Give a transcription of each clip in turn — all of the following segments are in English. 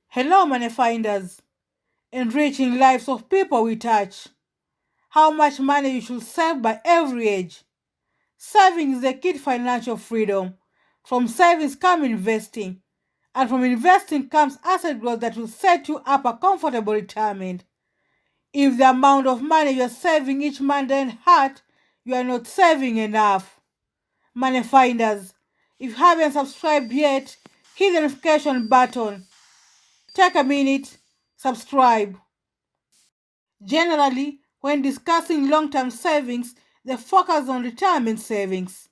Hello, money finders, enriching lives of people we touch. How much money you should save by every age. Saving is the key to financial freedom. From savings comes investing, and from investing comes asset growth that will set you up a comfortable retirement. If the amount of money you're saving each month doesn't hurt, you are not saving enough. Money finders, if you haven't subscribed yet, hit the notification button. Take a minute, subscribe. Generally, when discussing long-term savings, they focus on retirement savings.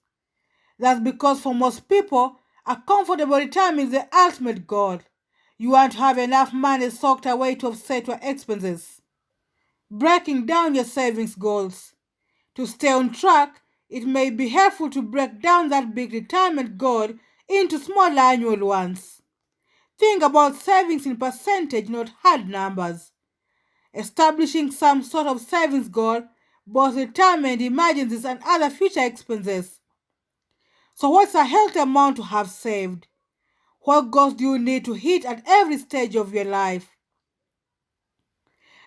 That's because for most people, a comfortable retirement is the ultimate goal. You want to have enough money socked away to offset your expenses. Breaking down your savings goals. To stay on track, it may be helpful to break down that big retirement goal into smaller annual ones. Think about savings in percentage, not hard numbers. Establishing some sort of savings goal, both retirement, emergencies, and other future expenses. So, what's a healthy amount to have saved? What goals do you need to hit at every stage of your life?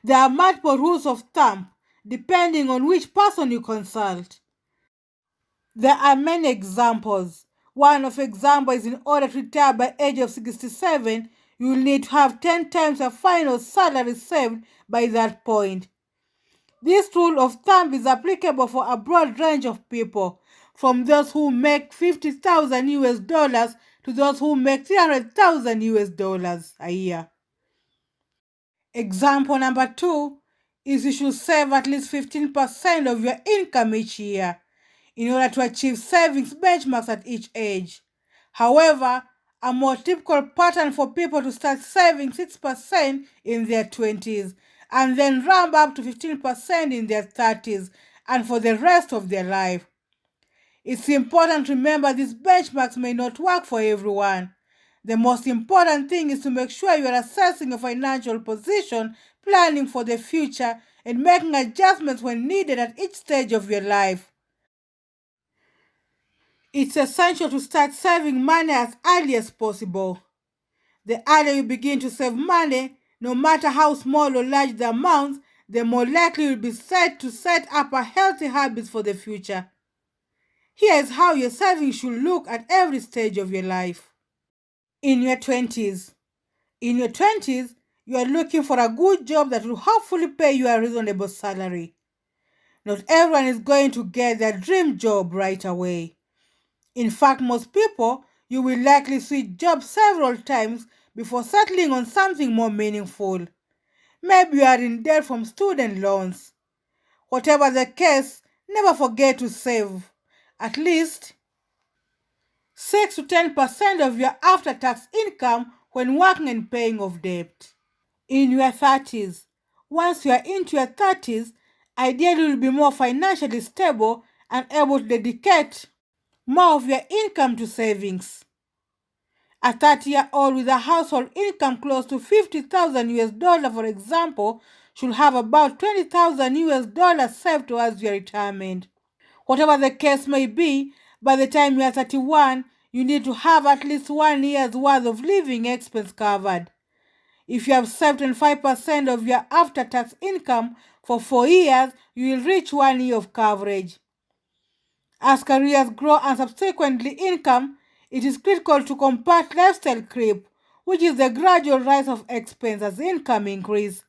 There are multiple rules of thumb depending on which person you consult. There are many examples. One of example is in order to retire by age of 67, you will need to have 10 times your final salary saved by that point. This rule of thumb is applicable for a broad range of people, from those who make 50,000 US dollars to those who make 300,000 US dollars a year. Example number 2 is you should save at least 15% of your income each year in order to achieve savings benchmarks at each age. However, a more typical pattern for people to start saving 6% in their 20s and then ramp up to 15% in their 30s and for the rest of their life. It's important to remember these benchmarks may not work for everyone. The most important thing is to make sure you are assessing your financial position, planning for the future, and making adjustments when needed at each stage of your life. It's essential to start saving money as early as possible. The earlier you begin to save money, no matter how small or large the amounts, the more likely you'll be set to set up a healthy habits for the future. Here's how your savings should look at every stage of your life. In your 20s. In your 20s, you are looking for a good job that will hopefully pay you a reasonable salary. Not everyone is going to get their dream job right away. In fact, most people, you will likely switch jobs several times before settling on something more meaningful. Maybe you are in debt from student loans. Whatever the case, never forget to save. At least 6 to 10% of your after-tax income when working and paying off debt. In your 30s. Once you are into your 30s, ideally you'll be more financially stable and able to dedicate more of your income to savings. A 30-year-old with a household income close to 50,000 US dollars, for example, should have about 20,000 US dollars saved towards your retirement. Whatever the case may be, by the time you are 31, you need to have at least 1 year's worth of living expense covered. If you have saved 25% of your after-tax income for 4 years, you will reach 1 year of coverage. As careers grow and subsequently income, it is critical to combat lifestyle creep, which is the gradual rise of expense as income increase.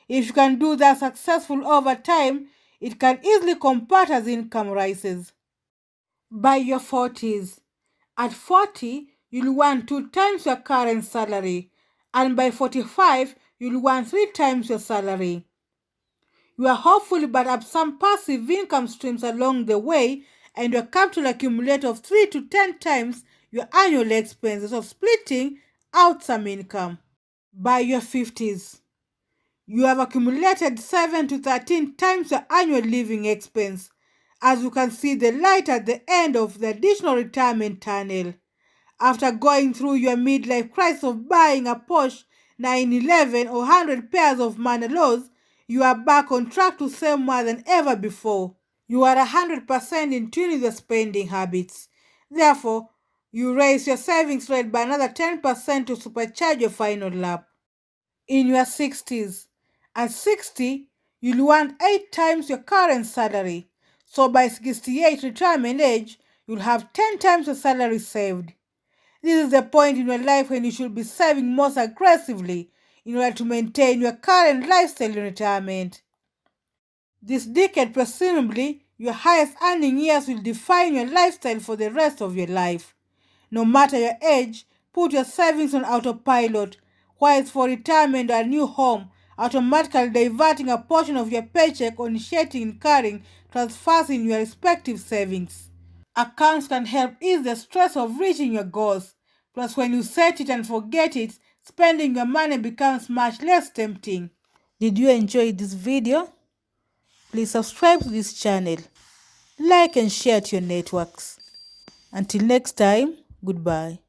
If you can do that successfully over time, it can easily combat as income rises. By your 40s. At 40, you'll want 2 times your current salary, and by 45, you'll want 3 times your salary. You are hopefully built up some passive income streams along the way, and your capital accumulate of 3 to 10 times your annual expenses of splitting out some income. By your 50s, you have accumulated 7 to 13 times your annual living expense, as you can see the light at the end of the additional retirement tunnel. After going through your midlife crisis of buying a Porsche 911 or 100 pairs of Manalos, you are back on track to save more than ever before. You are 100% in tune with your spending habits. Therefore, You raise your savings rate by another 10% to supercharge your final lap. In your 60s, at 60, you'll want 8 times your current salary. So by 68 retirement age, you'll have 10 times your salary saved. This is the point in your life when you should be saving most aggressively in order to maintain your current lifestyle in retirement. This decade, presumably, your highest earning years will define your lifestyle for the rest of your life. No matter your age, put your savings on autopilot, whether it's for retirement or a new home, automatically diverting a portion of your paycheck or initiating incurring transfers in your respective savings. Accounts can help ease the stress of reaching your goals. Plus, when you set it and forget it, spending your money becomes much less tempting. Did you enjoy this video? Please subscribe to this channel, like and share to your networks. Until next time, goodbye.